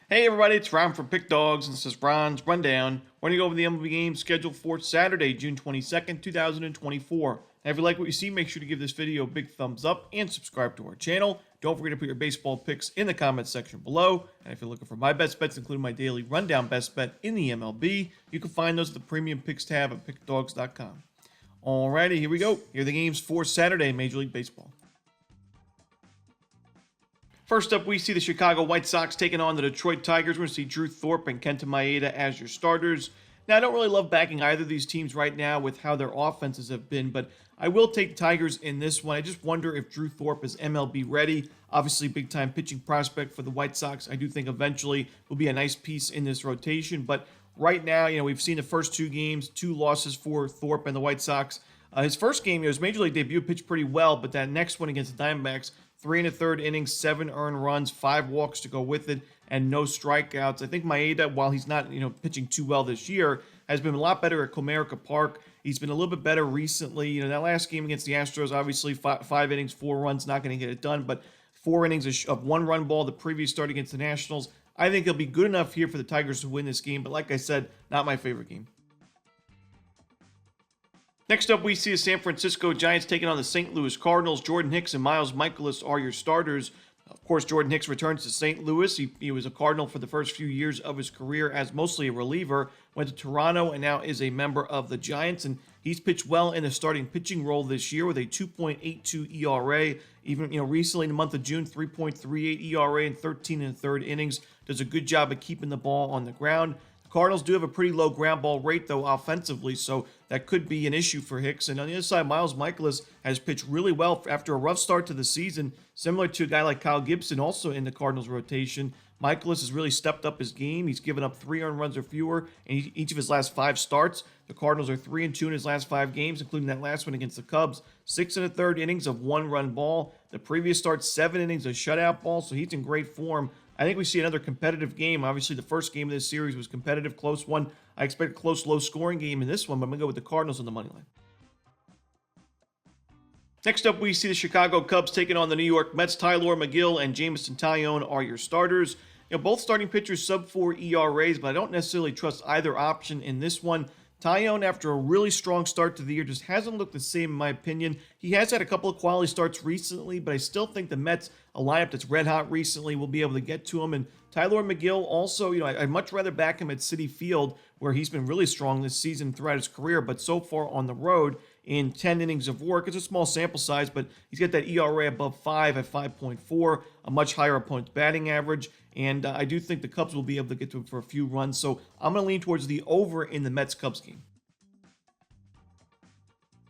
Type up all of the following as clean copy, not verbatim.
Hey everybody, it's Ron from Pick Dawgz, and this is Ron's Rundown. We're going to go over the MLB games scheduled for Saturday, June 22nd, 2024. Now, if you like what you see, make sure to give this video a big thumbs up and subscribe to our channel. Don't forget to put your baseball picks in the comments section below. And if you're looking for my best bets, including my daily rundown best bet in the MLB, you can find those at the Premium Picks tab at pickdawgz.com. Alrighty, here we go. Here are the games for Saturday in Major League Baseball. First up, we see the Chicago White Sox taking on the Detroit Tigers. We're going to see Drew Thorpe and Kenta Maeda as your starters. Now, I don't really love backing either of these teams right now with how their offenses have been, but I will take the Tigers in this one. I just wonder if Drew Thorpe is MLB ready. Obviously, big-time pitching prospect for the White Sox. I do think eventually will be a nice piece in this rotation, but right now, we've seen the first two games, 2 losses for Thorpe and the White Sox. His first game, his Major League debut, pitched pretty well, but that next one against the Diamondbacks, 3 1/3 innings, 7 earned runs, 5 walks to go with it, and no strikeouts. I think Maeda, while he's not, pitching too well this year, has been a lot better at Comerica Park. He's been a little bit better recently. That last game against the Astros, obviously 5 innings, 4 runs, not going to get it done, but 4 innings of 1-run ball the previous start against the Nationals. I think he'll be good enough here for the Tigers to win this game, but like I said, not my favorite game. Next up, we see the San Francisco Giants taking on the St. Louis Cardinals. Jordan Hicks and Miles Mikolas are your starters. Of course, Jordan Hicks returns to St. Louis. He was a Cardinal for the first few years of his career as mostly a reliever. Went to Toronto and now is a member of the Giants. And he's pitched well in the starting pitching role this year with a 2.82 ERA. Even recently in the month of June, 3.38 ERA in 13 1/3 innings. Does a good job of keeping the ball on the ground. Cardinals do have a pretty low ground ball rate, though, offensively, so that could be an issue for Hicks. And on the other side, Miles Mikolas has pitched really well after a rough start to the season, similar to a guy like Kyle Gibson, also in the Cardinals rotation. Mikolas has really stepped up his game. He's given up 3 earned runs or fewer in each of his last 5 starts. The Cardinals are 3-2 in his last 5 games, including that last one against the Cubs. 6 1/3 innings of 1-run ball. The previous start, 7 innings of shutout ball, so he's in great form. I think we see another competitive game. Obviously, the first game of this series was competitive, close one. I expect a close, low-scoring game in this one, but I'm going to go with the Cardinals on the money line. Next up, we see the Chicago Cubs taking on the New York Mets. Tylor Megill and Jameson Taillon are your starters. Both starting pitchers sub-4 ERAs, but I don't necessarily trust either option in this one. Taillon, after a really strong start to the year, just hasn't looked the same in my opinion. He has had a couple of quality starts recently, but I still think the Mets, a lineup that's red hot recently, will be able to get to him. And Tylor Megill also, I'd much rather back him at Citi Field, where he's been really strong this season throughout his career, but so far on the road in 10 innings of work. It's a small sample size, but he's got that ERA above 5 at 5.4, a much higher opponent's batting average, and I do think the Cubs will be able to get to him for a few runs, so I'm going to lean towards the over in the Mets-Cubs game.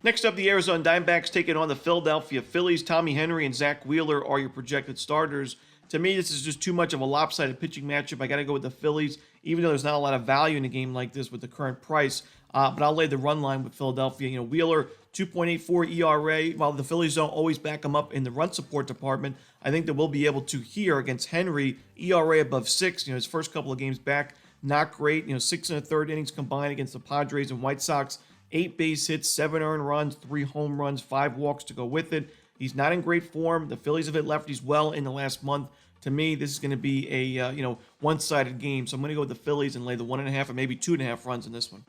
Next up, the Arizona Diamondbacks taking on the Philadelphia Phillies. Tommy Henry and Zach Wheeler are your projected starters. To me, this is just too much of a lopsided pitching matchup. I got to go with the Phillies, even though there's not a lot of value in a game like this with the current price. But I'll lay the run line with Philadelphia. Wheeler, 2.84 ERA. While the Phillies don't always back him up in the run support department, I think that we'll be able to here against Henry, ERA above 6. His first couple of games back, not great. 6 1/3 innings combined against the Padres and White Sox. 8 base hits, 7 earned runs, 3 home runs, 5 walks to go with it. He's not in great form. The Phillies have hit lefties well in the last month. To me, this is going to be a one-sided game. So I'm going to go with the Phillies and lay the 1.5 or maybe 2.5 runs in this one.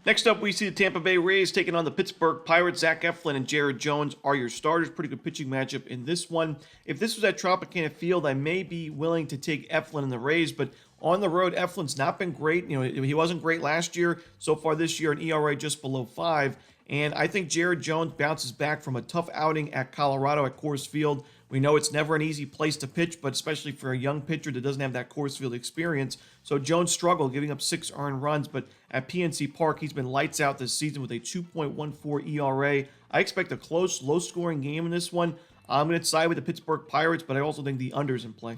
Next up, we see the Tampa Bay Rays taking on the Pittsburgh Pirates. Zach Eflin and Jared Jones are your starters. Pretty good pitching matchup in this one. If this was at Tropicana Field, I may be willing to take Eflin and the Rays, but on the road, Eflin's not been great. He wasn't great last year. So far this year, an ERA just below 5. And I think Jared Jones bounces back from a tough outing at Colorado at Coors Field. We know it's never an easy place to pitch, but especially for a young pitcher that doesn't have that Coors Field experience. So Jones struggled, giving up 6 earned runs, but at PNC Park, he's been lights out this season with a 2.14 ERA. I expect a close, low-scoring game in this one. I'm going to side with the Pittsburgh Pirates, but I also think the under's in play.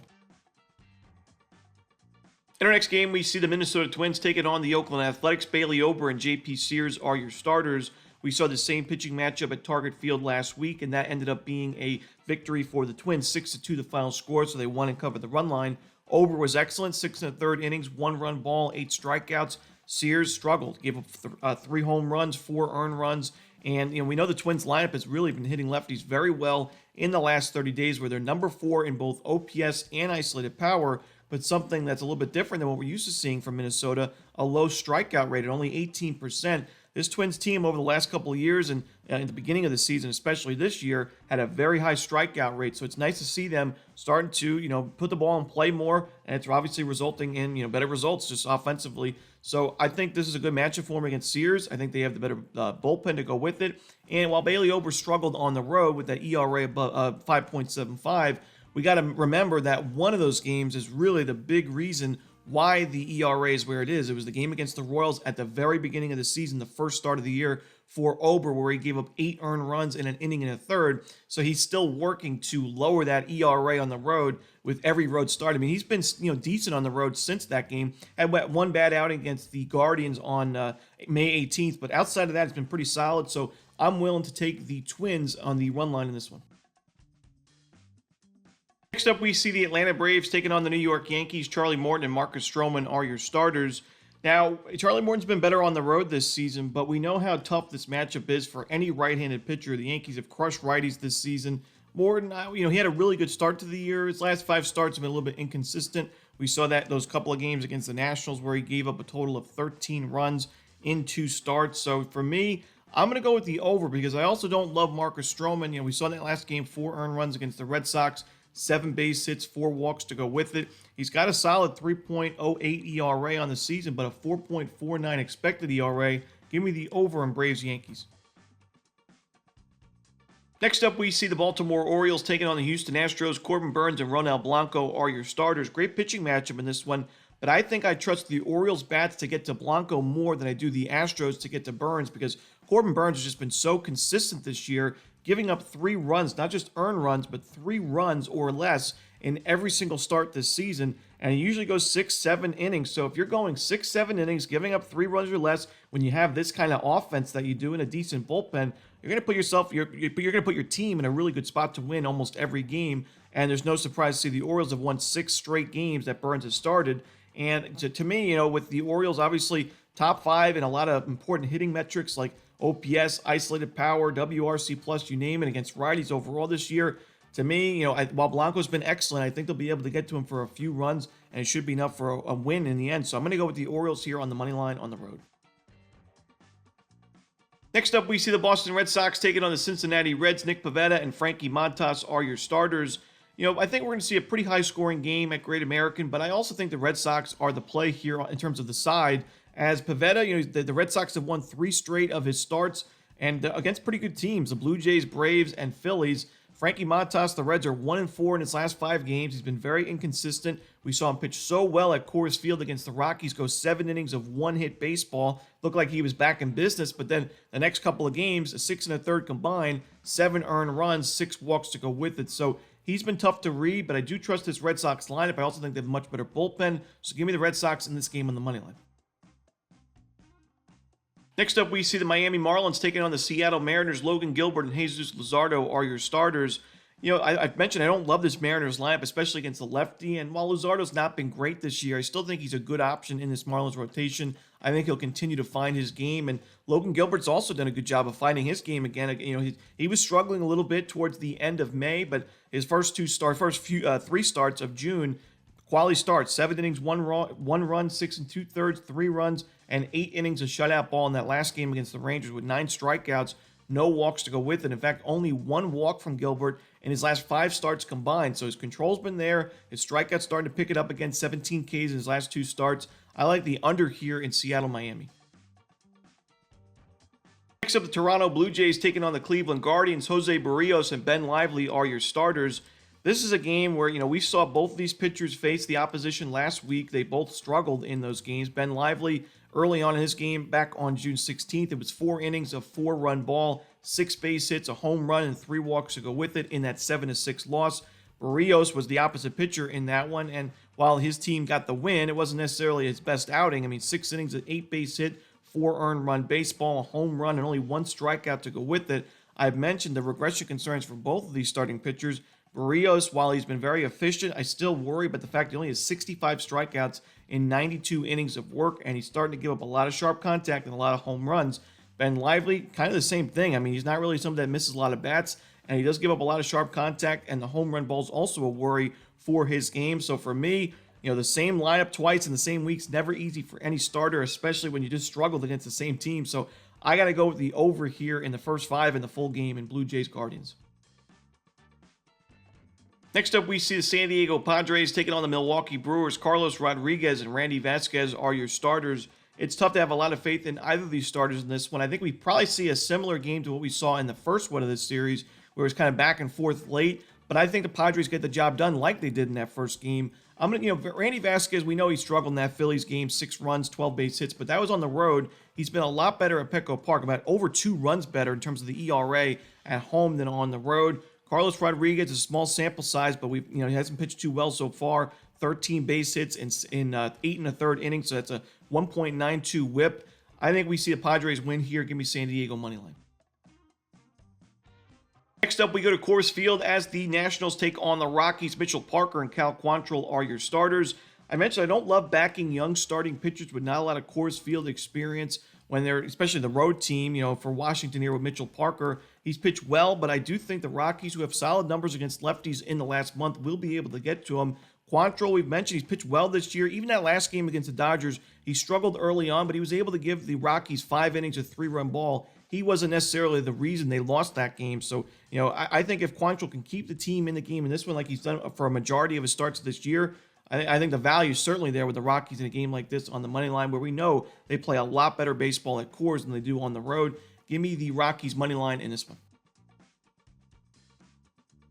In our next game, we see the Minnesota Twins taking on the Oakland Athletics. Bailey Ober and J.P. Sears are your starters. We saw the same pitching matchup at Target Field last week, and that ended up being a victory for the Twins, 6-2 the final score, so they won and covered the run line. Ober was excellent, 6 1/3 innings, 1-run ball, 8 strikeouts. Sears struggled, gave up 3 home runs, 4 earned runs, and we know the Twins lineup has really been hitting lefties very well in the last 30 days, where they're number 4 in both OPS and isolated power. But something that's a little bit different than what we're used to seeing from Minnesota, a low strikeout rate at only 18%. This Twins team over the last couple of years and in the beginning of the season, especially this year, had a very high strikeout rate. So it's nice to see them starting to, put the ball in play more, and it's obviously resulting in, better results just offensively. So I think this is a good matchup for them against Sears. I think they have the better bullpen to go with it. And while Bailey Ober struggled on the road with that ERA above 5.75, we got to remember that one of those games is really the big reason why the ERA is where it is. It was the game against the Royals at the very beginning of the season, the first start of the year for Ober, where he gave up 8 earned runs in an inning and a third. So he's still working to lower that ERA on the road with every road start. I mean, he's been decent on the road since that game. Had one bad outing against the Guardians on May 18th, but outside of that, it's been pretty solid. So I'm willing to take the Twins on the run line in this one. Next up, we see the Atlanta Braves taking on the New York Yankees. Charlie Morton and Marcus Stroman are your starters. Now, Charlie Morton's been better on the road this season, but we know how tough this matchup is for any right-handed pitcher. The Yankees have crushed righties this season. Morton, he had a really good start to the year. His last 5 starts have been a little bit inconsistent. We saw that those couple of games against the Nationals where he gave up a total of 13 runs in 2 starts. So for me, I'm going to go with the over because I also don't love Marcus Stroman. We saw that last game, 4 earned runs against the Red Sox. 7 base hits, 4 walks to go with it. He's got a solid 3.08 ERA on the season, but a 4.49 expected ERA. Give me the over on Braves Yankees. Next up, we see the Baltimore Orioles taking on the Houston Astros. Corbin Burnes and Ronel Blanco are your starters. Great pitching matchup in this one, but I think I trust the Orioles bats to get to Blanco more than I do the Astros to get to Burnes, because Corbin Burnes has just been so consistent this year, giving up 3 runs, not just earned runs, but 3 runs or less in every single start this season. And he usually goes 6-7 innings. So if you're going 6-7 innings, giving up 3 runs or less, when you have this kind of offense that you do in a decent bullpen, you're going to put you're going to put your team in a really good spot to win almost every game. And there's no surprise to see the Orioles have won 6 straight games that Burnes has started. And to me, with the Orioles, obviously top 5 in a lot of important hitting metrics like OPS, isolated power, WRC plus, you name it, against righties overall this year. To me, while Blanco's been excellent, I think they'll be able to get to him for a few runs, and it should be enough for a win in the end. So I'm going to go with the Orioles here on the money line on the road. Next up, we see the Boston Red Sox taking on the Cincinnati Reds. Nick Pivetta and Frankie Montas are your starters. I think we're going to see a pretty high-scoring game at Great American, but I also think the Red Sox are the play here in terms of the side. As Pivetta, the Red Sox have won 3 straight of his starts and against pretty good teams, the Blue Jays, Braves, and Phillies. Frankie Montas, the Reds are 1-4 in his last 5 games. He's been very inconsistent. We saw him pitch so well at Coors Field against the Rockies, go 7 innings of 1-hit baseball. Looked like he was back in business, but then the next couple of games, a 6 1/3 combined, 7 earned runs, 6 walks to go with it. So he's been tough to read, but I do trust this Red Sox lineup. I also think they have a much better bullpen. So give me the Red Sox in this game on the money line. Next up, we see the Miami Marlins taking on the Seattle Mariners. Logan Gilbert and Jesus Luzardo are your starters. I've mentioned I don't love this Mariners lineup, especially against the lefty. And while Luzardo's not been great this year, I still think he's a good option in this Marlins rotation. I think he'll continue to find his game. And Logan Gilbert's also done a good job of finding his game again. He was struggling a little bit towards the end of May, but his first 3 starts of June, quality starts, 7 innings, 1 run, 6 2/3, 3 runs, and 8 innings of shutout ball in that last game against the Rangers with 9 strikeouts, no walks to go with it. In fact, only 1 walk from Gilbert in his last 5 starts combined. So his control's been there. His strikeout's starting to pick it up again, 17 Ks in his last 2 starts. I like the under here in Seattle, Miami. Next up, the Toronto Blue Jays taking on the Cleveland Guardians. Jose Barrios and Ben Lively are your starters. This is a game where, we saw both of these pitchers face the opposition last week. They both struggled in those games. Ben Lively, early on in his game back on June 16th, it was 4 innings of 4-run ball, 6 base hits, a home run, and 3 walks to go with it in that 7-6 loss. Barrios was the opposite pitcher in that one, and while his team got the win, it wasn't necessarily his best outing. 6 innings, an 8 base hit, 4 earned run baseball, a home run, and only 1 strikeout to go with it. I've mentioned the regression concerns for both of these starting pitchers. Barrios, while he's been very efficient, I still worry about the fact he only has 65 strikeouts in 92 innings of work, and he's starting to give up a lot of sharp contact and a lot of home runs. Ben Lively, kind of the same thing. He's not really somebody that misses a lot of bats, and he does give up a lot of sharp contact, and the home run ball is also a worry for his game. So for me, the same lineup twice in the same week's never easy for any starter, especially when you just struggled against the same team. So I got to go with the over here in the first 5 in the full game in Blue Jays Guardians. Next up, we see the San Diego Padres taking on the Milwaukee Brewers. Carlos Rodriguez and Randy Vasquez are your starters. It's tough to have a lot of faith in either of these starters in this one. I think we probably see a similar game to what we saw in the first one of this series, where it was kind of back and forth late. But I think the Padres get the job done like they did in that first game. Randy Vasquez, we know he struggled in that Phillies game, 6 runs, 12 base hits, but that was on the road. He's been a lot better at Petco Park, about over 2 runs better in terms of the ERA at home than on the road. Carlos Rodriguez is a small sample size, but he hasn't pitched too well so far. 13 base hits in 8 1/3 innings, so that's a 1.92 whip. I think we see the Padres win here. Give me San Diego money line. Next up, we go to Coors Field as the Nationals take on the Rockies. Mitchell Parker and Cal Quantrill are your starters. I mentioned I don't love backing young starting pitchers with not a lot of Coors Field experience when they're, especially the road team, for Washington here with Mitchell Parker. He's pitched well, but I do think the Rockies, who have solid numbers against lefties in the last month, will be able to get to him. Quantrill, we've mentioned, he's pitched well this year. Even that last game against the Dodgers, he struggled early on, but he was able to give the Rockies 5 innings of 3-run ball. He wasn't necessarily the reason they lost that game. So, I think if Quantrill can keep the team in the game in this one like he's done for a majority of his starts this year, I think the value is certainly there with the Rockies in a game like this on the money line, where we know they play a lot better baseball at Coors than they do on the road. Give me the Rockies money line in this one.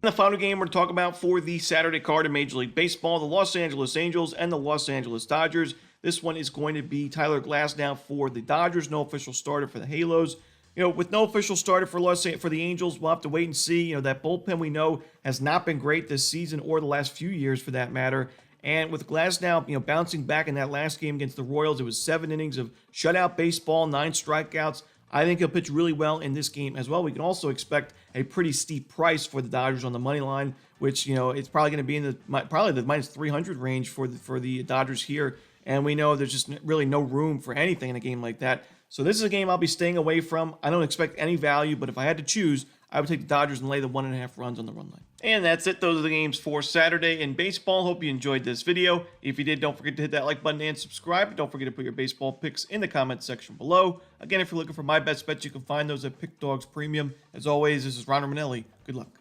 The final game we're talking about for the Saturday card in Major League Baseball, the Los Angeles Angels and the Los Angeles Dodgers. This one is going to be Tyler Glasnow for the Dodgers, no official starter for the Halos. With no official starter for the Angels, we'll have to wait and see. That bullpen we know has not been great this season or the last few years for that matter. And with Glasnow, bouncing back in that last game against the Royals, it was 7 innings of shutout baseball, 9 strikeouts. I think he'll pitch really well in this game as well. We can also expect a pretty steep price for the Dodgers on the money line, which it's probably going to be in the minus 300 range for the Dodgers here. And we know there's just really no room for anything in a game like that. So this is a game I'll be staying away from. I don't expect any value, but if I had to choose, I would take the Dodgers and lay the 1.5 runs on the run line. And that's it. Those are the games for Saturday in baseball. Hope you enjoyed this video. If you did, don't forget to hit that like button and subscribe. Don't forget to put your baseball picks in the comments section below. Again, if you're looking for my best bets, you can find those at Pick Dawgz Premium. As always, this is Ron Romanelli. Good luck.